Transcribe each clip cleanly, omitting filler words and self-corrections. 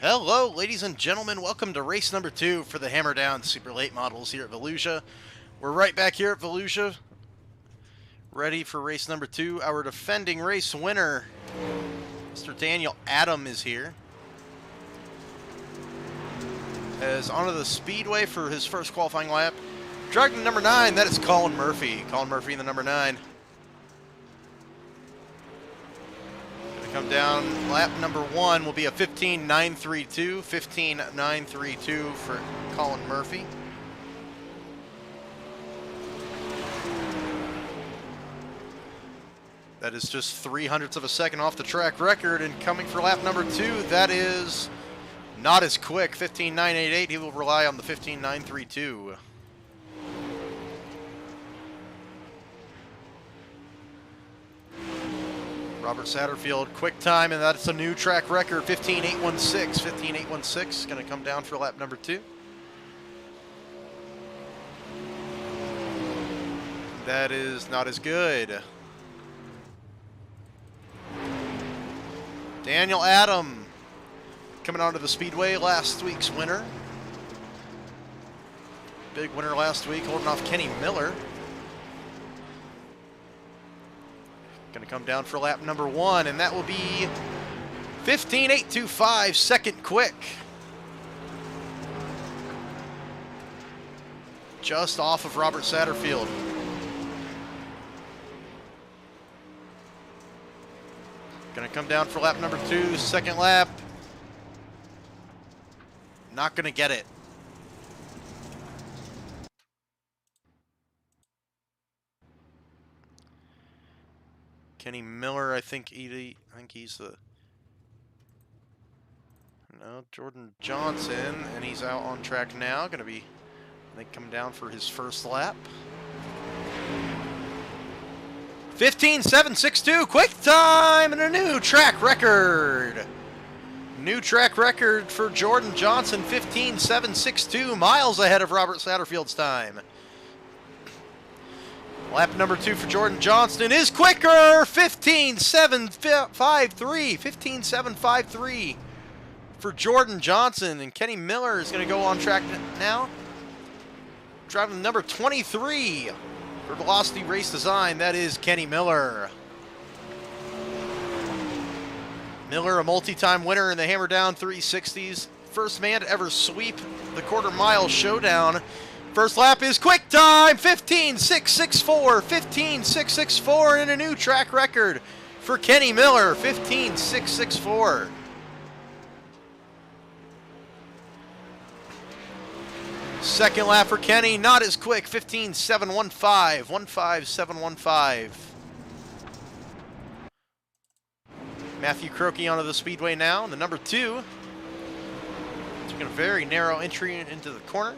Hello, ladies and gentlemen. Welcome to race number 2 for the Hammer Down Super Late Models here at Volusia. We're right back here at Volusia, ready for race number 2. Our defending race winner, Mr. Daniel Adam, is here. As onto the speedway for his first qualifying lap. Driving number 9, that is Colin Murphy. Colin Murphy in the number 9. Come down, lap number 1 will be a 15.932, 15.932 for Colin Murphy. That is just 0.03 of a second off the track record, and coming for lap number 2, that is not as quick, 15.988. He will rely on the 15.932. Robert Satterfield, quick time, and that's a new track record, 15.816. 15.816, going to come down for lap number 2. That is not as good. Daniel Adam, coming onto the speedway, last week's winner. Big winner last week, holding off Kenny Miller. Going to come down for lap number 1, and that will be 15.825, second quick. Just off of Robert Satterfield. Going to come down for lap number 2, second lap. Not going to get it. Kenny Miller, I think he's the... No, Jordan Johnson, and he's out on track now. Going to be, I think, coming down for his first lap. 15.762, quick time, and a new track record. New track record for Jordan Johnson, 15.762, miles ahead of Robert Satterfield's time. Lap number 2 for Jordan Johnson is quicker, 15.753, 15.753 for Jordan Johnson, and Kenny Miller is going to go on track now. Driving number 23 for Velocity Race Design, that is Kenny Miller. Miller, a multi-time winner in the Hammer Down 360s, first man to ever sweep the quarter-mile showdown. First lap is quick time, 15.664, 15.664, and a new track record for Kenny Miller, 15.664. Second lap for Kenny, not as quick, 15.715, 15.715. Matthew Croakey onto the speedway now, the number 2. Taking a very narrow entry into the corner.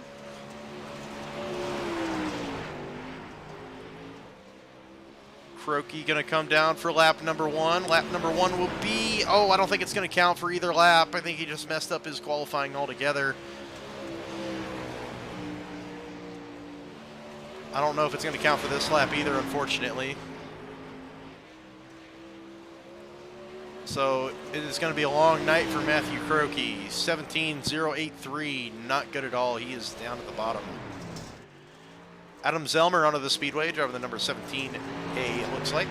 Croakey going to come down for lap number 1. Lap number 1 will be... Oh, I don't think it's going to count for either lap. I think he just messed up his qualifying altogether. I don't know if it's going to count for this lap either, unfortunately. So it is going to be a long night for Matthew Croakey. 17.083, not good at all. He is down at the bottom. Adam Zellmer onto the speedway, driving the number 17A, it looks like.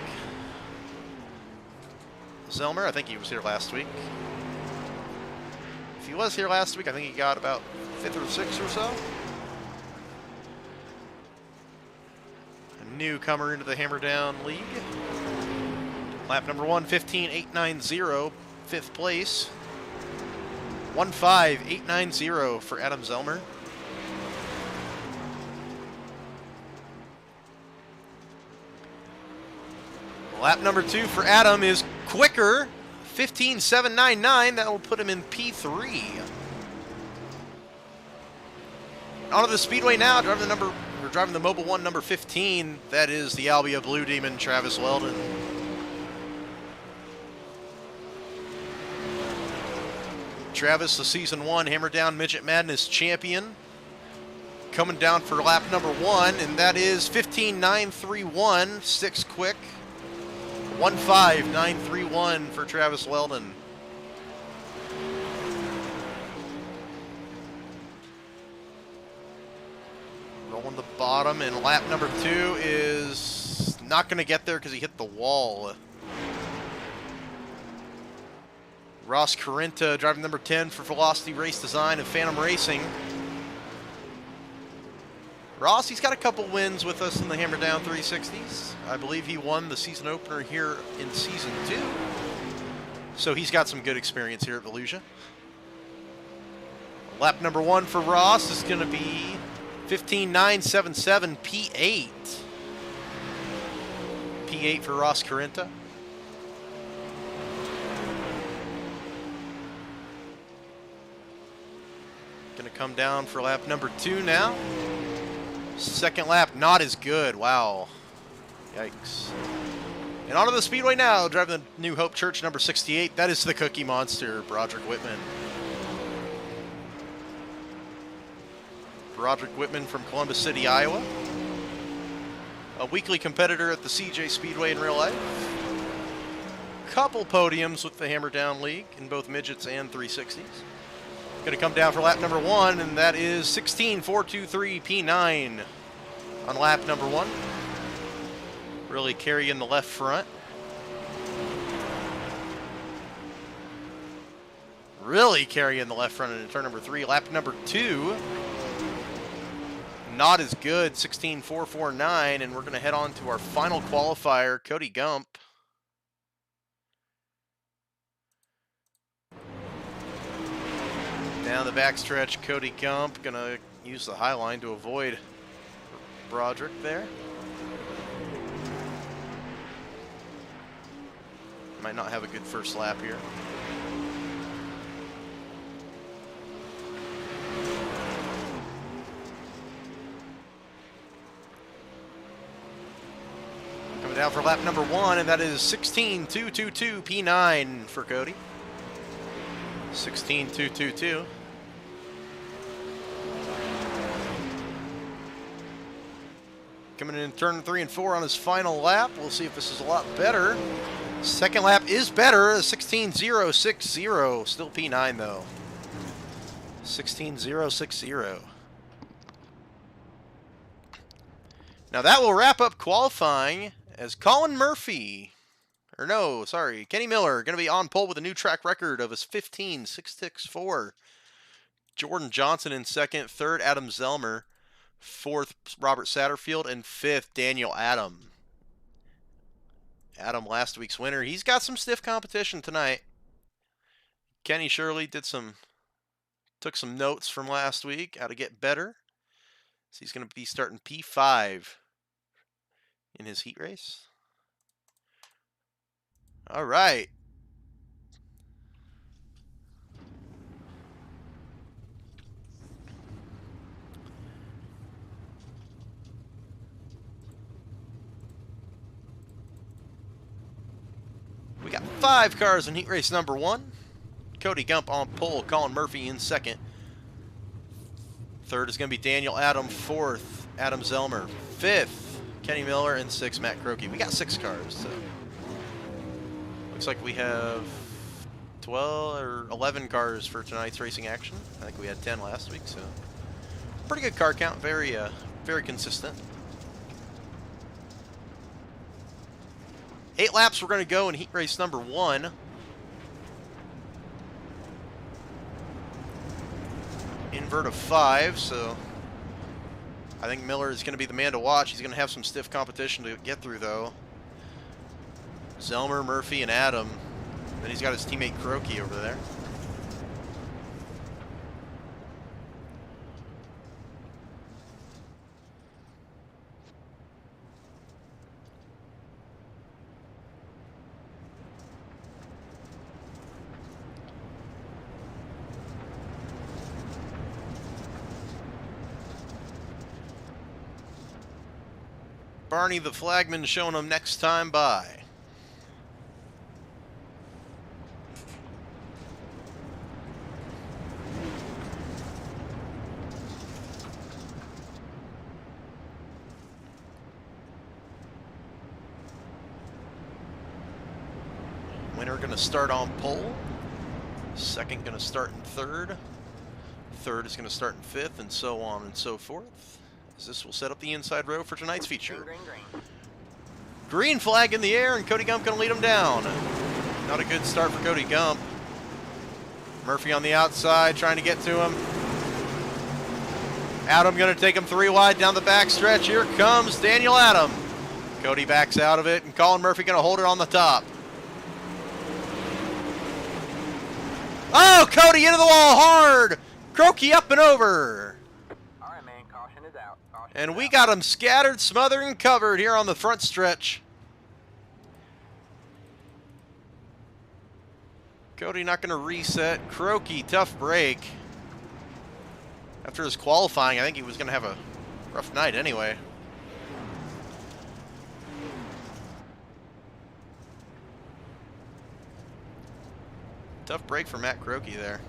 Zellmer, I think he was here last week. If he was here last week, I think he got about 5th or 6th or so. A newcomer into the Hammer Down League. Lap number 1, 15.890, 5th place. 15.890 for Adam Zellmer. Lap number 2 for Adam is quicker, 15.799. That will put him in P3. Onto the speedway now, driving the Mobile 1 number 15. That is the Albia Blue Demon, Travis Weldon. Travis, the Season 1 Hammer Down Midget Madness champion, coming down for lap number 1, and that is 15.931, 6 quick. 15.931 for Travis Weldon. on the bottom, and lap number 2 is not going to get there because he hit the wall. Ross Corinta driving number 10 for Velocity Race Design and Phantom Racing. Ross, he's got a couple wins with us in the Hammer Down 360s. I believe he won the season opener here in Season 2. So he's got some good experience here at Volusia. Lap number 1 for Ross is going to be 15.977 P8. P8 for Ross Corinta. Going to come down for lap number 2 now. Second lap, not as good. Wow. Yikes. And onto the speedway now, driving the New Hope Church number 68. That is the Cookie Monster, Broderick Whitman. Broderick Whitman from Columbus City, Iowa. A weekly competitor at the CJ Speedway in real life. Couple podiums with the Hammer Down League in both midgets and 360s. Going to come down for lap number 1, and that is 16.423 P9 on lap number 1. Really carrying the left front. Really carrying the left front into turn number 3. Lap number 2, not as good, 16.449, and we're going to head on to our final qualifier, Cody Gump. Down the backstretch, Cody Gump going to use the high line to avoid Broderick there. Might not have a good first lap here. Coming down for lap number 1, and that is 16.222 P9 for Cody. 16.222. Coming in turn 3 and 4 on his final lap. We'll see if this is a lot better. Second lap is better. 16.060. Still P9 though. 16.060. Now that will wrap up qualifying as Colin Murphy. Or no, sorry, Kenny Miller going to be on pole with a new track record of his 15.664. Jordan Johnson in second, third Adam Zellmer, fourth Robert Satterfield, and fifth Daniel Adam. Adam, last week's winner. He's got some stiff competition tonight. Kenny Shirley took some notes from last week, how to get better. So he's going to be starting P5 in his heat race. All right. We got 5 cars in heat race number 1. Cody Gump on pole, Colin Murphy in second. Third is going to be Daniel Adam, fourth Adam Zellmer, fifth Kenny Miller, and sixth Matt Croakey. We got 6 cars, so looks like we have 12 or 11 cars for tonight's racing action. I think we had 10 last week, so pretty good car count, very consistent. 8 laps we're going to go in heat race number 1. Invert of 5, so I think Miller is going to be the man to watch. He's going to have some stiff competition to get through, though. Zellmer, Murphy, and Adam. Then he's got his teammate Croakey over there. Barney the flagman showing them next time by. Winner going to start on pole. Second going to start in third. Third is going to start in fifth, and so on and so forth. as this will set up the inside row for tonight's feature. Green, green, green. Green flag in the air, and Cody Gump going to lead him down. Not a good start for Cody Gump. Murphy on the outside, trying to get to him. Adam going to take him 3 wide down the back stretch. Here comes Daniel Adam. Cody backs out of it, and Colin Murphy going to hold it on the top. Oh, Cody into the wall hard. Croaky up and over. All right, man. Caution is out. Caution And is we out. got him scattered, smothered, and covered here on the front stretch. Cody not going to reset. Croaky, tough break. After his qualifying, I think he was going to have a rough night anyway. Tough break for Matt Croaky there.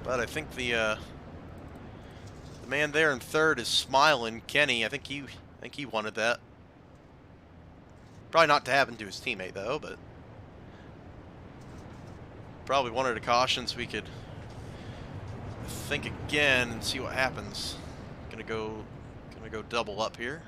But I think the man there in third is smiling. Kenny, I think he wanted that. Probably not to happen to his teammate though, but probably wanted a caution so we could think again and see what happens. Gonna go double up here.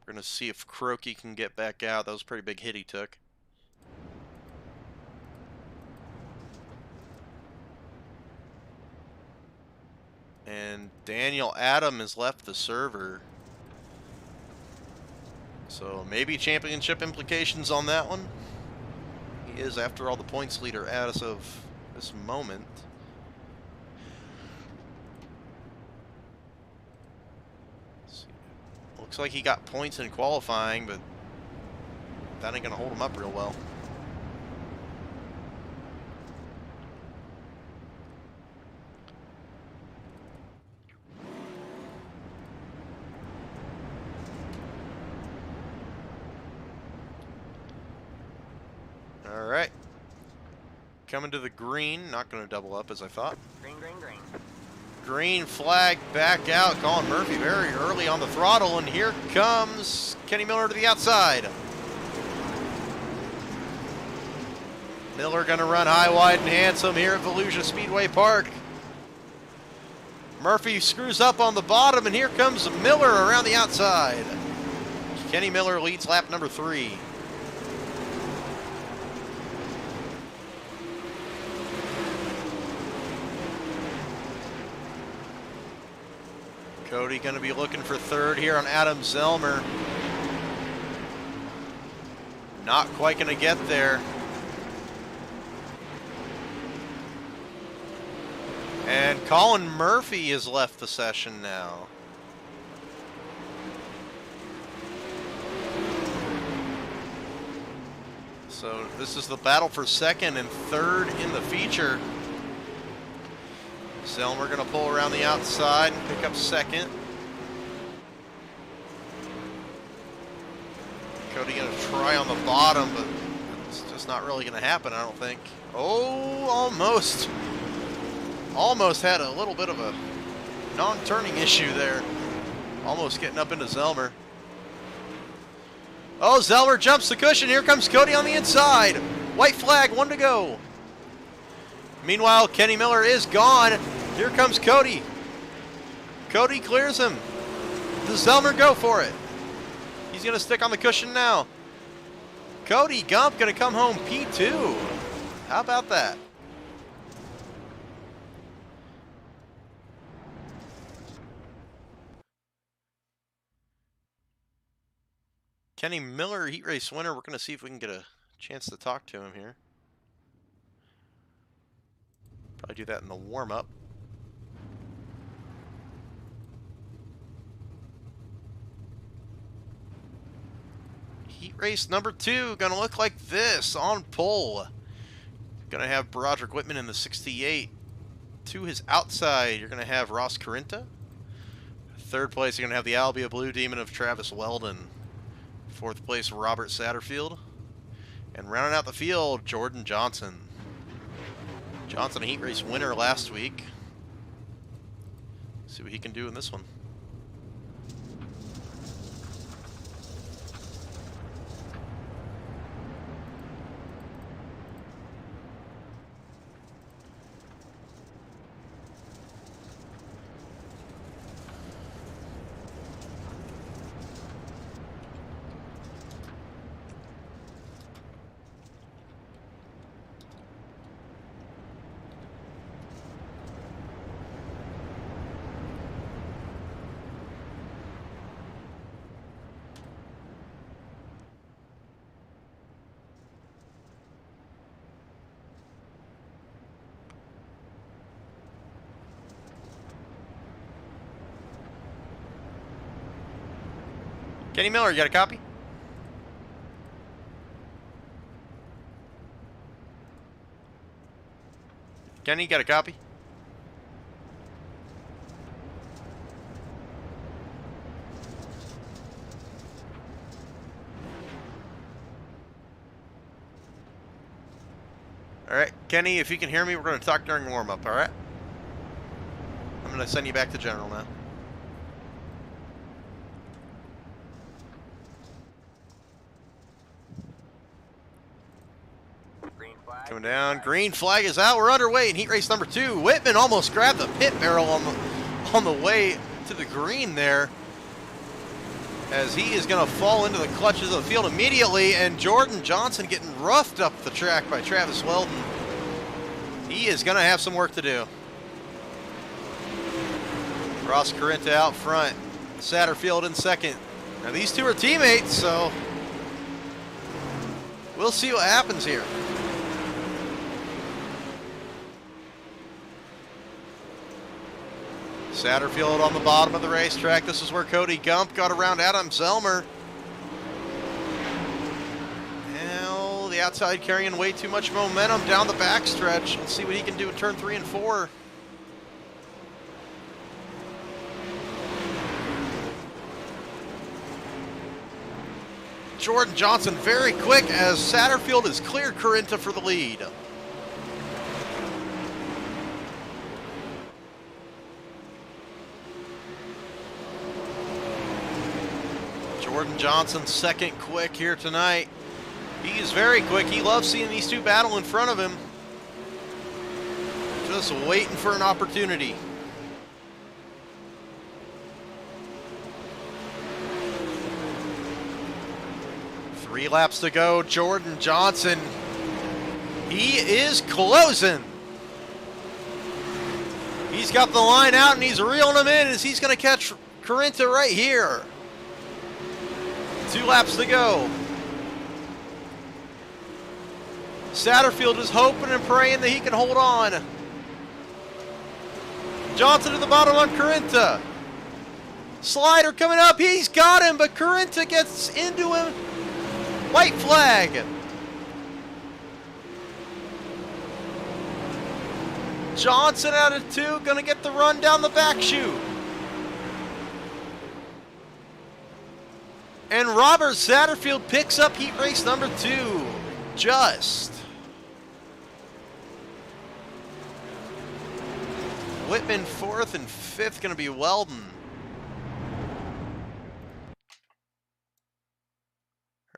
We're going to see if Croaky can get back out. That was a pretty big hit he took. And Daniel Adam has left the server. So maybe championship implications on that one. He is, after all, the points leader as of this moment. Looks like he got points in qualifying, but that ain't going to hold him up real well. All right. Coming to the green. Not going to double up as I thought. Green, green, green. Green flag back out. Colin Murphy very early on the throttle, and here comes Kenny Miller to the outside. Miller going to run high, wide, and handsome here at Volusia Speedway Park. Murphy screws up on the bottom, and here comes Miller around the outside. Kenny Miller leads lap number 3. Cody going to be looking for third here on Adam Zellmer. Not quite going to get there. And Colin Murphy has left the session now. So this is the battle for second and third in the feature. Zellmer going to pull around the outside and pick up second. Cody going to try on the bottom, but it's just not really going to happen, I don't think. Oh, almost. Almost had a little bit of a non-turning issue there. Almost getting up into Zellmer. Oh, Zellmer jumps the cushion. Here comes Cody on the inside. White flag, 1 to go. Meanwhile, Kenny Miller is gone. Here comes Cody. Cody clears him. Does Zellmer go for it? He's going to stick on the cushion now. Cody Gump going to come home P2. How about that? Kenny Miller, heat race winner. We're going to see if we can get a chance to talk to him here. Probably do that in the warm-up. Heat race number 2, gonna look like this on pole. Gonna have Broderick Whitman in the 68. To his outside, you're gonna have Ross Carinta. Third place, you're gonna have the Albia Blue Demon of Travis Weldon. Fourth place, Robert Satterfield. And rounding out the field, Jordan Johnson. Johnson, a heat race winner last week. See what he can do in this one. Kenny Miller, you got a copy? Kenny, you got a copy? Alright, Kenny, if you can hear me, we're going to talk during warm-up, alright? I'm going to send you back to General now. Coming down, green flag is out. We're underway in heat race number 2. Whitman almost grabbed the pit barrel on the way to the green there, as he is going to fall into the clutches of the field immediately. And Jordan Johnson getting roughed up the track by Travis Weldon. He is going to have some work to do. Ross Corinta out front, Satterfield in second. Now these two are teammates, so we'll see what happens here. Satterfield on the bottom of the racetrack. This is where Cody Gump got around Adam Zellmer. Now the outside carrying way too much momentum down the backstretch. Let's see what he can do in turn 3 and 4. Jordan Johnson very quick as Satterfield has cleared Corinta for the lead. Jordan Johnson second quick here tonight. He is very quick. He loves seeing these two battle in front of him. Just waiting for an opportunity. Three laps to go. Jordan Johnson, he is closing. He's got the line out and he's reeling them in as he's going to catch Corinta right here. 2 laps to go. Satterfield is hoping and praying that he can hold on. Johnson at the bottom on Corinta. Slider coming up. He's got him, but Corinta gets into him. White flag. Johnson out of 2, gonna get the run down the back chute. And Robert Satterfield picks up heat race number 2. Just. Whitman 4th and 5th gonna be Weldon.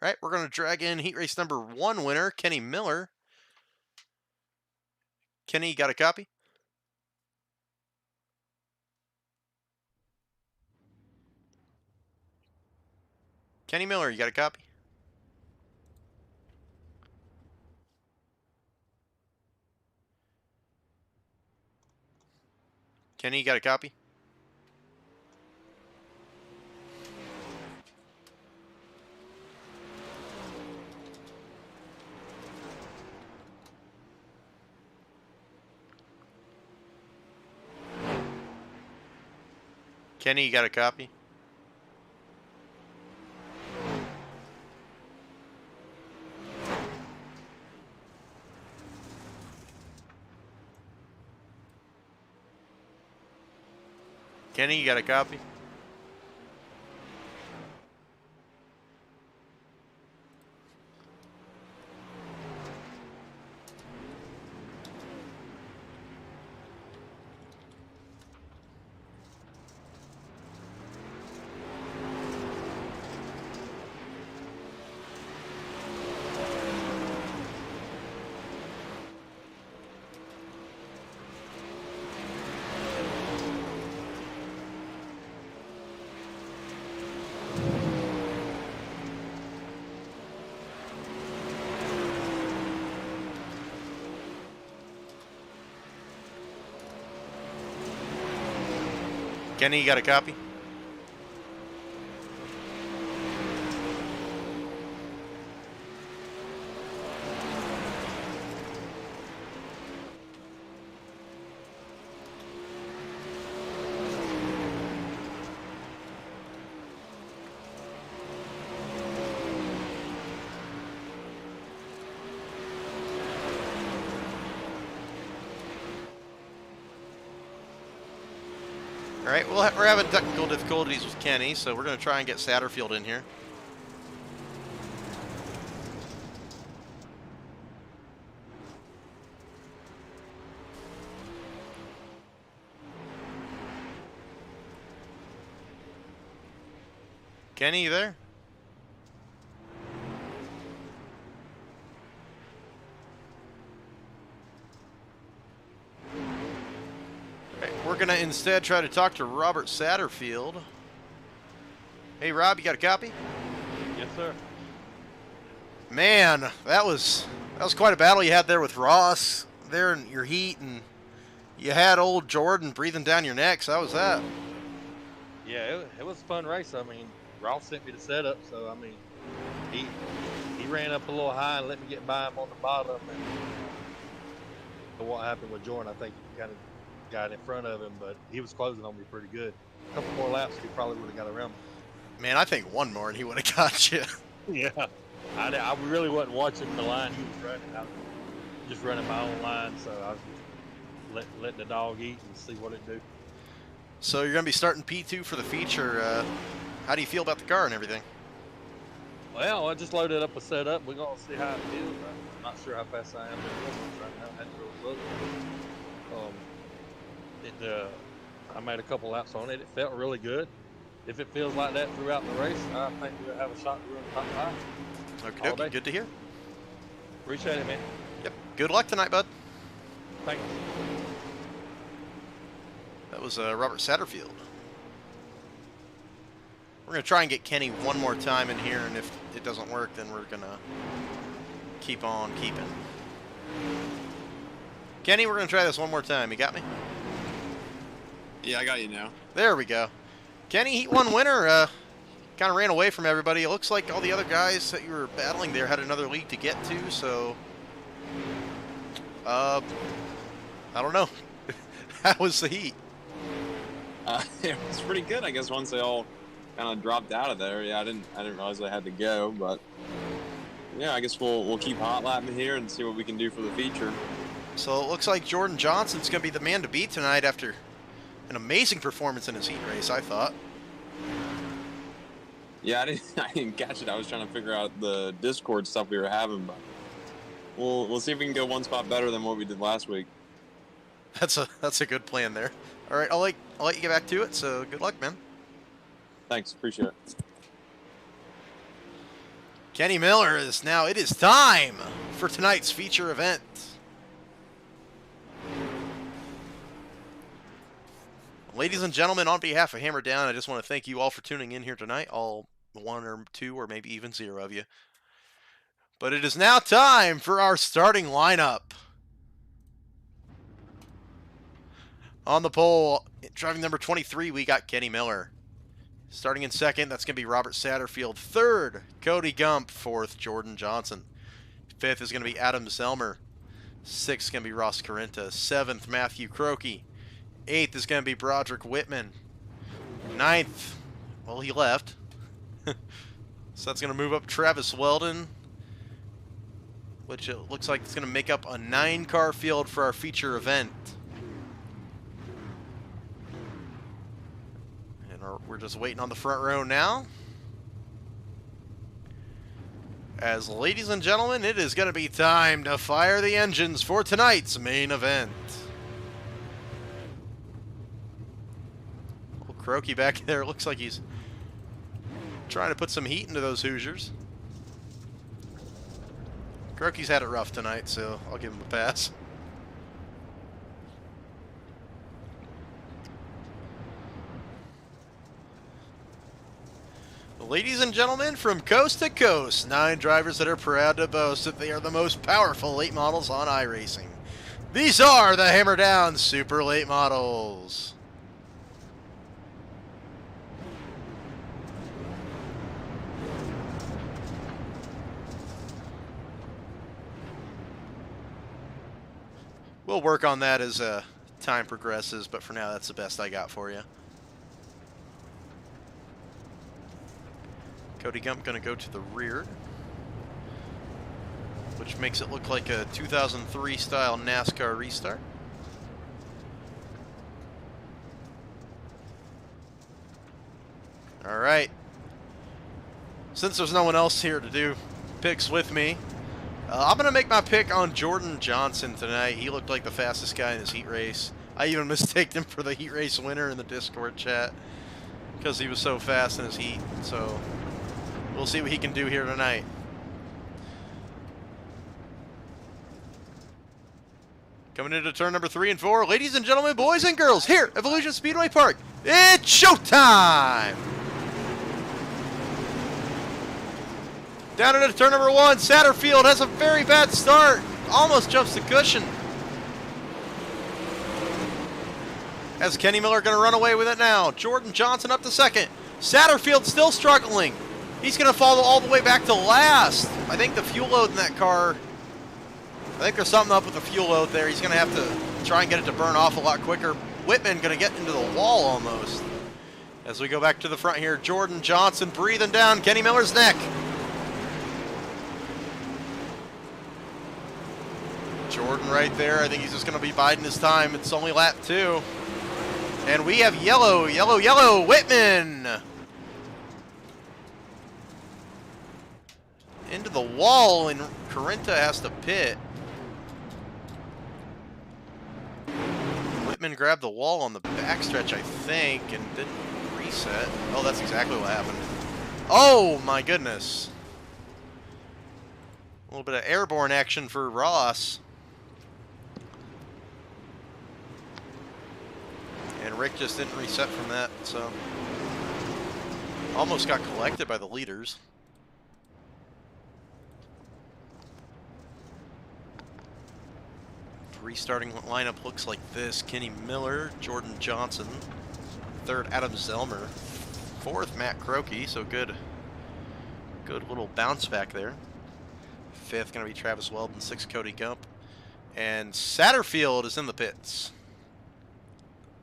All right, we're going to drag in heat race number 1 winner, Kenny Miller. Kenny, you got a copy? Kenny Miller, you got a copy? Kenny, you got a copy? Kenny, you got a copy? Kenny, you got a copy? Kenny, you got a copy? All right, we're having technical difficulties with Kenny, so we're going to try and get Satterfield in here. Kenny, you there? We're going to instead try to talk to Robert Satterfield. Hey, Rob, you got a copy? Yes, sir. Man, that was quite a battle you had there with Ross there in your heat, and you had old Jordan breathing down your neck. So how was that? Yeah, it was a fun race. I mean, Ross sent me the setup, so I mean, he ran up a little high and let me get by him on the bottom. And what happened with Jordan, I think he kind of got in front of him, but he was closing on me pretty good. A couple more laps, he probably would have got around me. Man, I think one more and he would have got you. Yeah, I really wasn't watching the line he was running. I was just running my own line, so I was letting the dog eat and see what it do. So you're going to be starting P2 for the feature. How do you feel about the car and everything? Well, I just loaded up a setup. We're going to see how it feels. I'm not sure how fast I am in the right now. I had to really look. I made a couple laps on it. It felt really good. If it feels like that throughout the race, I think we'll have a shot to run top five. Okay, good to hear. Appreciate it, man. Yep. Good luck tonight, bud. Thanks. That was Robert Satterfield. We're going to try and get Kenny one more time in here, and if it doesn't work, then we're going to keep on keeping. Kenny, we're going to try this one more time. You got me? Yeah, I got you now. There we go. Kenny, Heat 1 winner, kind of ran away from everybody. It looks like all the other guys that you were battling there had another league to get to, so... I don't know. How was the heat? It was pretty good, I guess, once they all kind of dropped out of there. Yeah, I didn't realize they had to go, but yeah, I guess we'll keep hot lapping here and see what we can do for the feature. So it looks like Jordan Johnson's going to be the man to beat tonight after an amazing performance in his heat race, I thought. Yeah, I didn't catch it. I was trying to figure out the Discord stuff we were having, but we'll see if we can go one spot better than what we did last week. That's a good plan there. All right, I'll let you get back to it. So good luck, man. Thanks, appreciate it. Kenny Miller is now. It is time for tonight's feature event. Ladies and gentlemen, on behalf of Hammer Down, I just want to thank you all for tuning in here tonight, all one or two or maybe even zero of you. But it is now time for our starting lineup. On the pole, driving number 23, we got Kenny Miller. Starting in second, that's going to be Robert Satterfield. Third, Cody Gump. Fourth, Jordan Johnson. Fifth is going to be Adam Zellmer. Sixth is going to be Ross Carenta. Seventh, Matthew Croakey. Eighth is going to be Broderick Whitman. Ninth, well, he left. So that's going to move up Travis Weldon, which it looks like it's going to make up a 9-car field for our feature event. And we're just waiting on the front row now. As ladies and gentlemen, it is going to be time to fire the engines for tonight's main event. Croakey back there looks like he's trying to put some heat into those Hoosiers. Croakey's had it rough tonight, so I'll give him a pass. Ladies and gentlemen, from coast to coast, 9 drivers that are proud to boast that they are the most powerful late models on iRacing. These are the Hammer Down Super Late Models. We'll work on that as time progresses, but for now, that's the best I got for you. Cody Gump going to go to the rear, which makes it look like a 2003 style NASCAR restart. All right. Since there's no one else here to do picks with me, I'm going to make my pick on Jordan Johnson tonight. He looked like the fastest guy in this heat race. I even mistaked him for the heat race winner in the Discord chat because he was so fast in his heat. So we'll see what he can do here tonight. Coming into turn number 3 and 4, ladies and gentlemen, boys and girls, here at Volusia Speedway Park, it's showtime! Down into turn number 1, Satterfield has a very bad start. Almost jumps the cushion. As Kenny Miller going to run away with it now. Jordan Johnson up to second. Satterfield still struggling. He's going to fall all the way back to last. I think the fuel load in that car, I think there's something up with the fuel load there. He's going to have to try and get it to burn off a lot quicker. Whitman going to get into the wall almost. As we go back to the front here, Jordan Johnson breathing down Kenny Miller's neck. Jordan right there. I think he's just going to be biding his time. It's only lap 2. And we have yellow, Whitman. Into the wall, and Corinta has to pit. Whitman grabbed the wall on the backstretch, I think, and didn't reset. Oh, that's exactly what happened. Oh, my goodness. A little bit of airborne action for Ross. And Rick just didn't reset from that, so almost got collected by the leaders. Restarting lineup looks like this. Kenny Miller, Jordan Johnson, third Adam Zellmer, fourth Matt Croakey, so good little bounce back there. Fifth going to be Travis Weldon, sixth Cody Gump, and Satterfield is in the pits.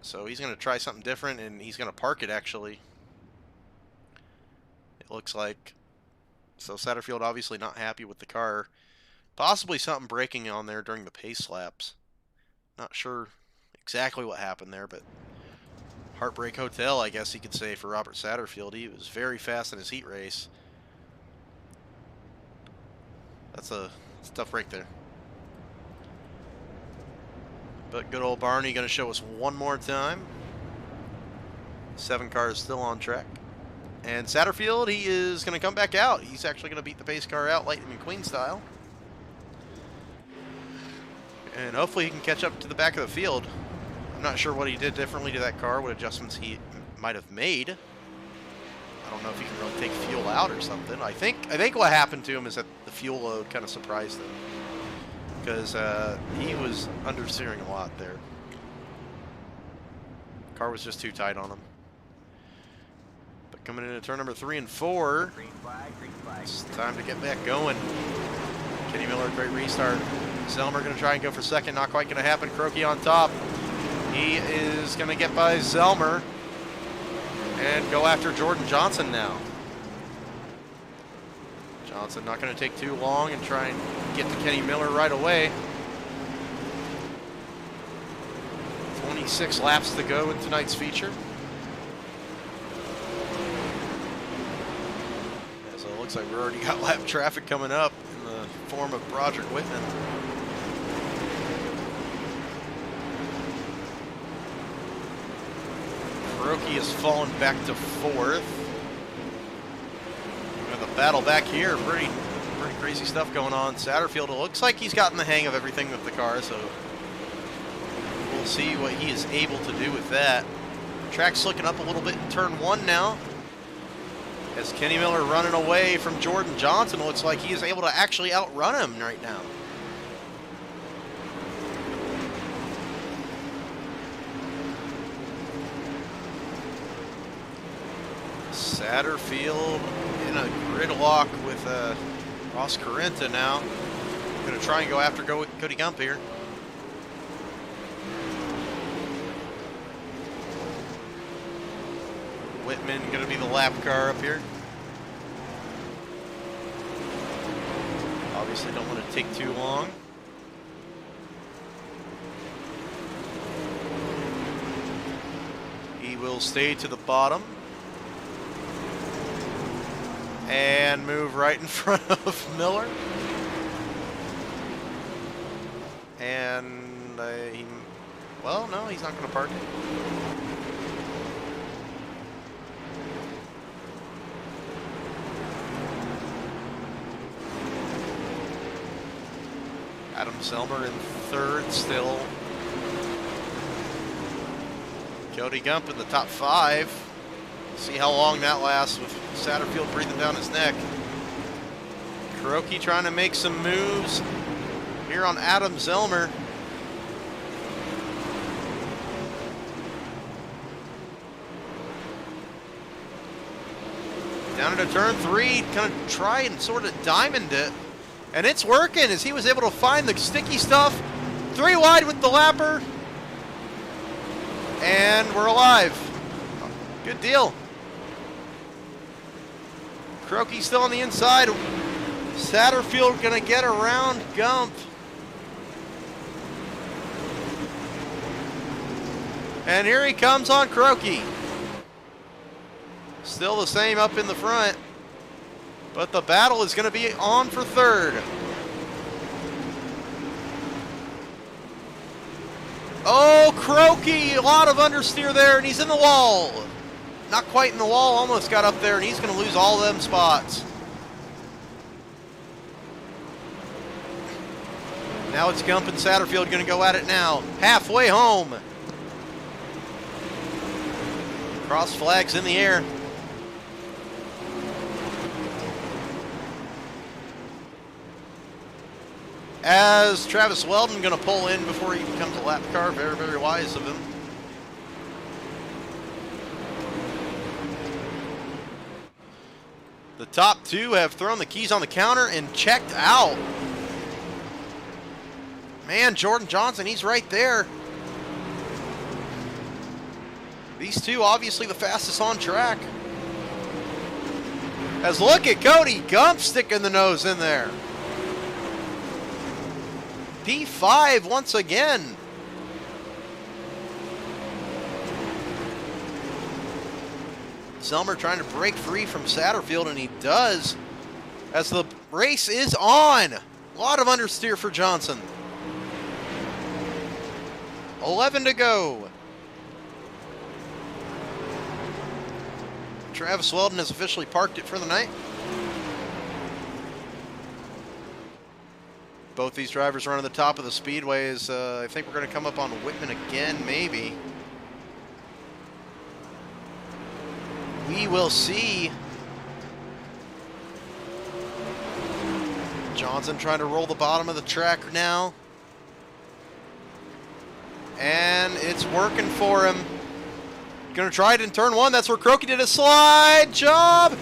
So he's going to try something different, and he's going to park it, actually. It looks like. So Satterfield obviously not happy with the car. Possibly something breaking on there during the pace laps. Not sure exactly what happened there, but Heartbreak Hotel, I guess you could say, for Robert Satterfield. He was very fast in his heat race. That's a tough break there. But good old Barney going to show us one more time. 7 cars still on track. And Satterfield, he is going to come back out. He's actually going to beat the pace car out, Lightning McQueen style. And hopefully he can catch up to the back of the field. I'm not sure what he did differently to that car, what adjustments he might have made. I don't know if he can really take fuel out or something. I think what happened to him is that the fuel load kind of surprised him, because he was understeering a lot there. Car was just too tight on him. But coming into turn number 3 and 4, Green flag, it's time to get back going. Kenny Miller, great restart. Zellmer going to try and go for second. Not quite going to happen. Croakey on top. He is going to get by Zellmer and go after Jordan Johnson now. Johnson not going to take too long and try and get to Kenny Miller right away. 26 laps to go in tonight's feature. Yeah, so it looks like we've already got lap traffic coming up in the form of Broderick Whitman. Croakey has fallen back to 4th. We have a battle back here. Pretty crazy stuff going on. Satterfield, it looks like he's gotten the hang of everything with the car, so we'll see what he is able to do with that. Track's looking up a little bit in turn 1 now. As Kenny Miller running away from Jordan Johnson, it looks like he is able to actually outrun him right now. Satterfield in a gridlock with Ross Corinta now. Going to try and go after Cody Gump here. Whitman going to be the lap car up here. Obviously don't want to take too long. He will stay to the bottom. And move right in front of Miller. And well, no, he's not going to park it. Adam Zellmer in third still. Cody Gump in the top 5. See how long that lasts with Satterfield breathing down his neck. Kuroki trying to make some moves here on Adam Zellmer. Down into turn 3, kind of try and sort of diamond it. And it's working as he was able to find the sticky stuff. 3 wide with the lapper. And we're alive. Good deal. Kuroki still on the inside. Satterfield gonna get around Gump. And here he comes on Kuroki. Still the same up in the front. But the battle is gonna be on for third. Oh, Kuroki, a lot of understeer there, and he's in the wall. Not quite in the wall, almost got up there, and he's going to lose all of them spots. Now it's Gump and Satterfield going to go at it now. Halfway home. Cross flags in the air. As Travis Weldon going to pull in before he becomes a lap car. Very, very wise of him. The top 2 have thrown the keys on the counter and checked out. Man, Jordan Johnson, he's right there. These 2 obviously the fastest on track. As look at Cody Gump sticking the nose in there. P5 once again. Zellmer trying to break free from Satterfield, and he does as the race is on. A lot of understeer for Johnson. 11 to go. Travis Weldon has officially parked it for the night. Both these drivers running the top of the speedways. I think we're going to come up on Whitman again, maybe. We will see. Johnson trying to roll the bottom of the track now. And it's working for him. Gonna try it in turn 1. That's where Kuroki did a slide job.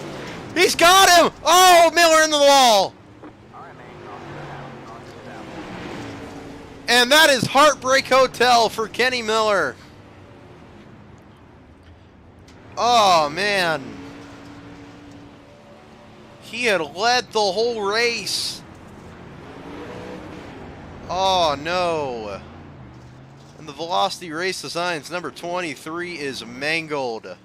He's got him. Oh, Miller into the wall. And that is Heartbreak Hotel for Kenny Miller. Oh, man. He had led the whole race. Oh, no. And the Velocity Race Designs number 23 is mangled.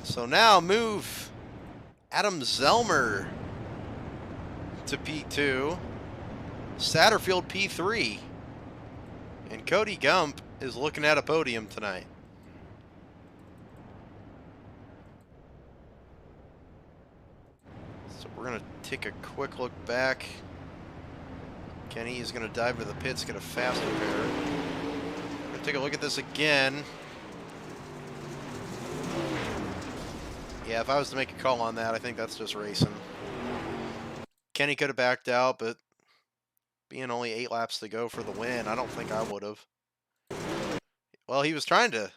So now move Adam Zellmer to P2, Satterfield P3, and Cody Gump is looking at a podium tonight. So we're going to take a quick look back. Kenny is going to dive to the pits, get a fast repair. We're going to take a look at this again. Yeah, if I was to make a call on that, I think that's just racing. Kenny could have backed out, but being only 8 laps to go for the win, I don't think I would have. Well, he was trying to...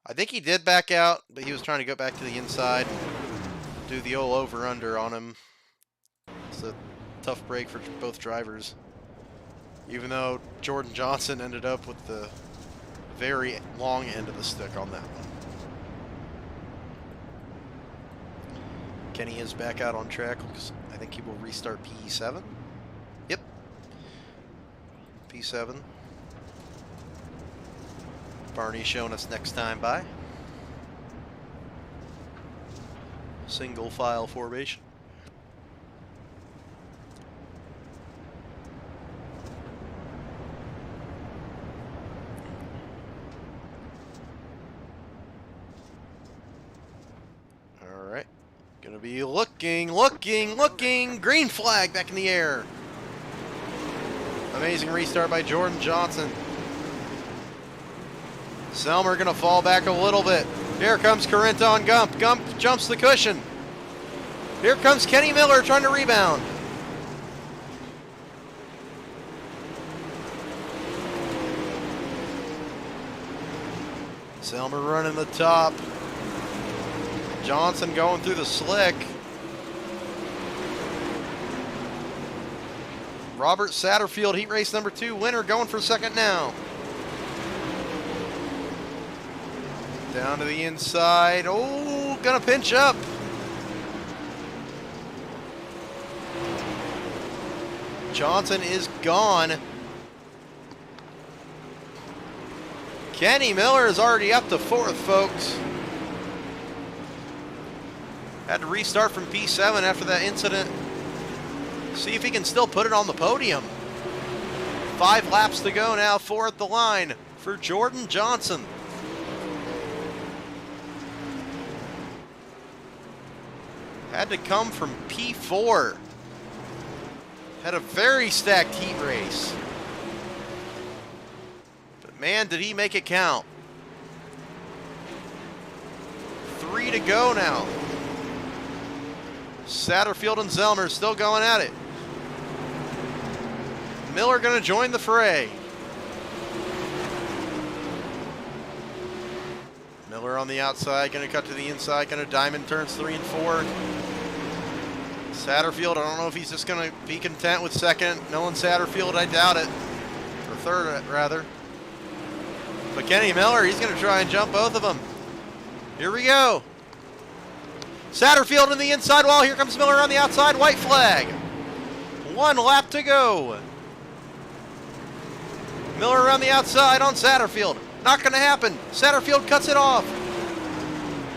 I think he did back out, but he was trying to go back to the inside, do the old over-under on him. So tough break for both drivers. Even though Jordan Johnson ended up with the very long end of the stick on that one. Kenny is back out on track. I think he will restart P7. Yep. P7. Barney showing us next time by. Single file formation. All right. Gonna be looking. Green flag back in the air. Amazing restart by Jordan Johnson. Zellmer gonna fall back a little bit. Here comes Corinta on Gump. Gump jumps the cushion. Here comes Kenny Miller trying to rebound. Zellmer running the top. Johnson going through the slick. Robert Satterfield, heat race number 2 winner, going for second now. Down to the inside. Oh, gonna pinch up. Johnson is gone. Kenny Miller is already up to 4th, folks. Had to restart from P7 after that incident. See if he can still put it on the podium. 5 laps to go now, 4 at the line for Jordan Johnson. Had to come from P4. Had a very stacked heat race. But man, did he make it count. 3 to go now. Satterfield and Zellmer still going at it. Miller gonna join the fray. Miller on the outside, gonna cut to the inside, gonna diamond turns 3 and 4. Satterfield, I don't know if he's just gonna be content with second. Knowing Satterfield, I doubt it. Or third, rather. But Kenny Miller, he's gonna try and jump both of them. Here we go. Satterfield on the inside wall. Here comes Miller on the outside. White flag. 1 lap to go. Miller around the outside on Satterfield. Not going to happen. Satterfield cuts it off.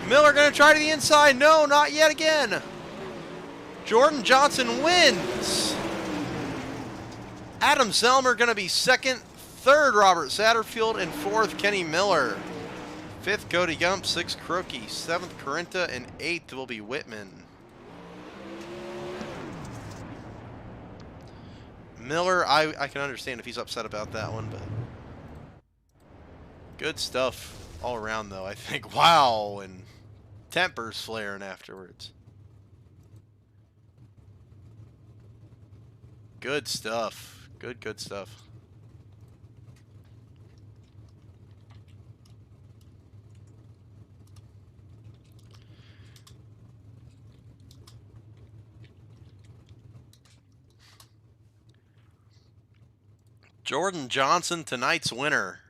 Miller going to try to the inside. No, not yet again. Jordan Johnson wins. Adam Zellmer going to be second. Third, Robert Satterfield. And 4th, Kenny Miller. 5th, Cody Gump. 6th, Crookie. 7th, Corinta. And 8th will be Whitman. Miller, I can understand if he's upset about that one, but good stuff all around, though, I think. Wow, and tempers flaring afterwards. Good stuff. Good stuff. Jordan Johnson, tonight's winner.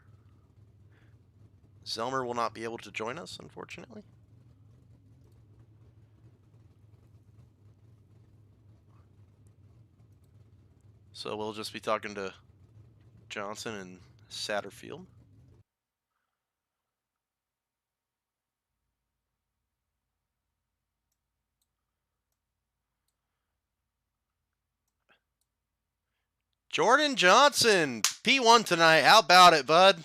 Zellmer will not be able to join us, unfortunately. So we'll just be talking to Johnson and Satterfield. Jordan Johnson, P1 tonight. How about it, bud?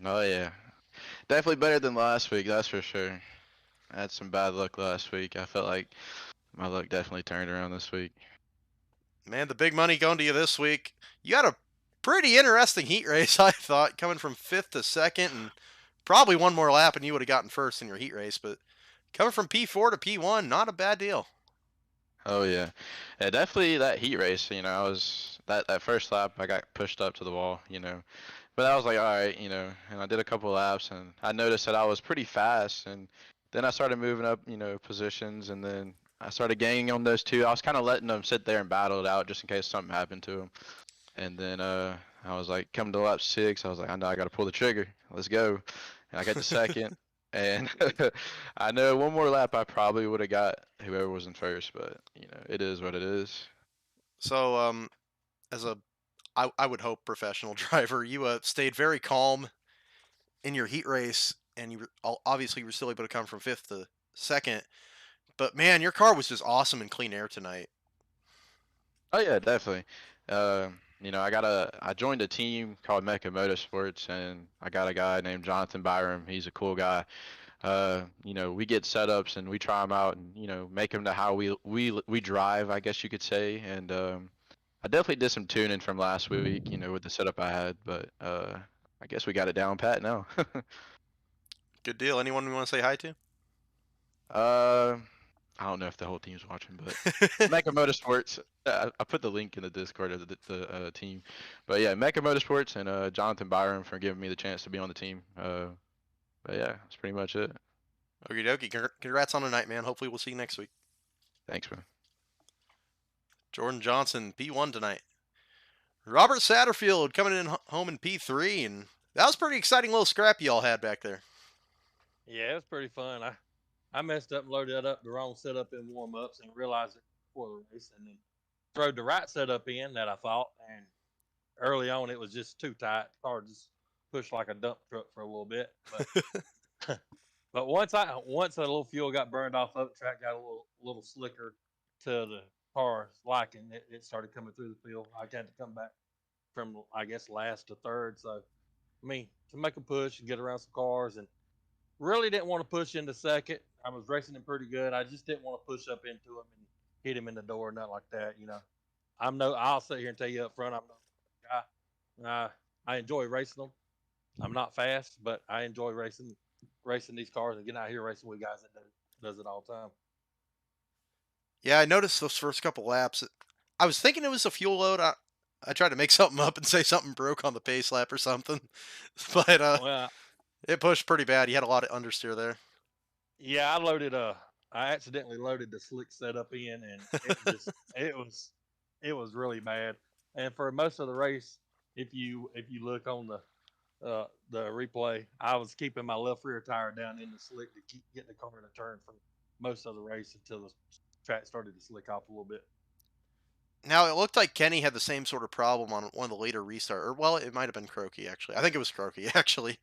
Oh, yeah. Definitely better than last week, that's for sure. I had some bad luck last week. I felt like my luck definitely turned around this week. Man, the big money going to you this week. You had a pretty interesting heat race, I thought, coming from 5th to 2nd, and probably one more lap and you would have gotten first in your heat race, but coming from P4 to P1, not a bad deal. Oh, yeah. Yeah, definitely that heat race, you know, I was that first lap I got pushed up to the wall, you know. But I was like, all right, you know, and I did a couple laps and I noticed that I was pretty fast, and then I started moving up, you know, positions, and then I started ganging on those two. I was kind of letting them sit there and battle it out just in case something happened to them. And then I was like, coming to lap 6, I was like, I know I got to pull the trigger. Let's go. And I got to second. And I know one more lap I probably would have got whoever was in first, but it is what it is. So, as I would hope professional driver, you stayed very calm in your heat race, and obviously you were still able to come from 5th to 2nd. But man, your car was just awesome in clean air tonight. Oh yeah, definitely. I joined a team called Mecha Motorsports, and I got a guy named Jonathan Byram. He's a cool guy. We get setups and we try them out, and make them to how we drive, I guess you could say. And I definitely did some tuning from last week, with the setup I had, but I guess we got it down pat now. Good deal. Anyone we want to say hi to? I don't know if the whole team's watching, but Mecha Motorsports. I put the link in the Discord of the team, but yeah, Mecha Motorsports and Jonathan Byram for giving me the chance to be on the team. But yeah, that's pretty much it. Okie dokie. Congrats on tonight, man. Hopefully we'll see you next week. Thanks, man. Jordan Johnson, P1 tonight. Robert Satterfield coming in home in P3, and that was pretty exciting little scrap you all had back there. Yeah, it was pretty fun. I messed up and loaded up the wrong setup in warm-ups and realized it before the race, and then throwed the right setup in that I thought, and early on it was just too tight. The car just pushed like a dump truck for a little bit. But but once a little fuel got burned off of it, track got a little slicker to the car's liking, it started coming through the field. I had to come back from, I guess, last to third. So I mean, to make a push and get around some cars, and really didn't want to push into second. I was racing him pretty good. I just didn't want to push up into him and hit him in the door, nothing like that. I'll sit here and tell you up front, I'm no guy. I enjoy racing them. I'm not fast, but I enjoy racing these cars and getting out here racing with guys that does it all the time. Yeah, I noticed those first couple laps. I was thinking it was a fuel load. I tried to make something up and say something broke on the pace lap or something, but Well, it pushed pretty bad. You had a lot of understeer there. yeah, I accidentally loaded the slick setup in, and it was really bad. And for most of the race, if you look on the replay, I was keeping my left rear tire down in the slick to keep getting the car in a turn for most of the race until the track started to slick off a little bit. Now, it looked like Kenny had the same sort of problem on one of the later restart. Or, well, it might have been Croaky, actually. I think it was Croaky, actually.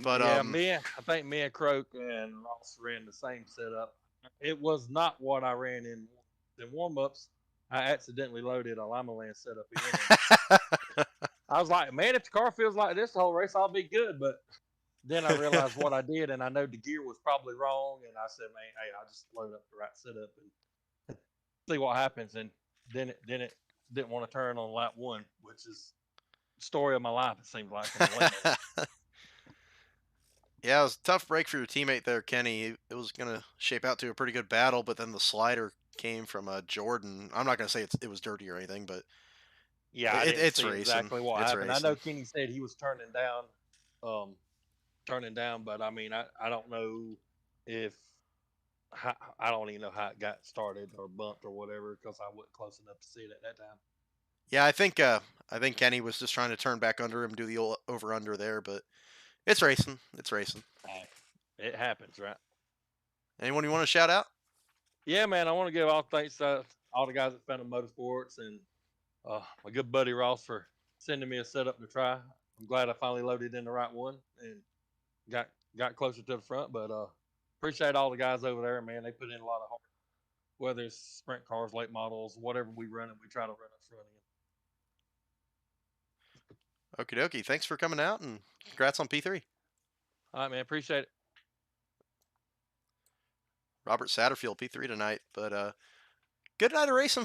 But yeah, I think me and Croak and Ross ran the same setup. It was not what I ran in warm-ups. I accidentally loaded a Lima Land setup in. I was like, man, if the car feels like this the whole race, I'll be good. But then I realized what I did, and I know the gear was probably wrong. And I said, man, hey, I'll just load up the right setup and see what happens. And then it didn't want to turn on lap 1, which is the story of my life, it seems like. Yeah, it was a tough break for your teammate there, Kenny. It was going to shape out to a pretty good battle, but then the slider came from Jordan. I'm not going to say it was dirty or anything, but yeah, it's see racing. Exactly what it's happened. Racing. I know Kenny said he was turning down, but I mean, I don't know if I don't even know how it got started or bumped or whatever, because I wasn't close enough to see it at that time. Yeah, I think Kenny was just trying to turn back under him, do the over under there, but it's racing. It's racing. It happens, right? Anyone you want to shout out? Yeah, man, I want to give all thanks to all the guys at Phantom Motorsports and my good buddy Ross for sending me a setup to try. I'm glad I finally loaded in the right one and got closer to the front. But appreciate all the guys over there, man. They put in a lot of hard, whether it's sprint cars, late models, whatever we run, and we try to run up front in. Okie dokie. Thanks for coming out, and congrats on P3. All right, man. Appreciate it. Robert Satterfield, P3 tonight. But good night of racing.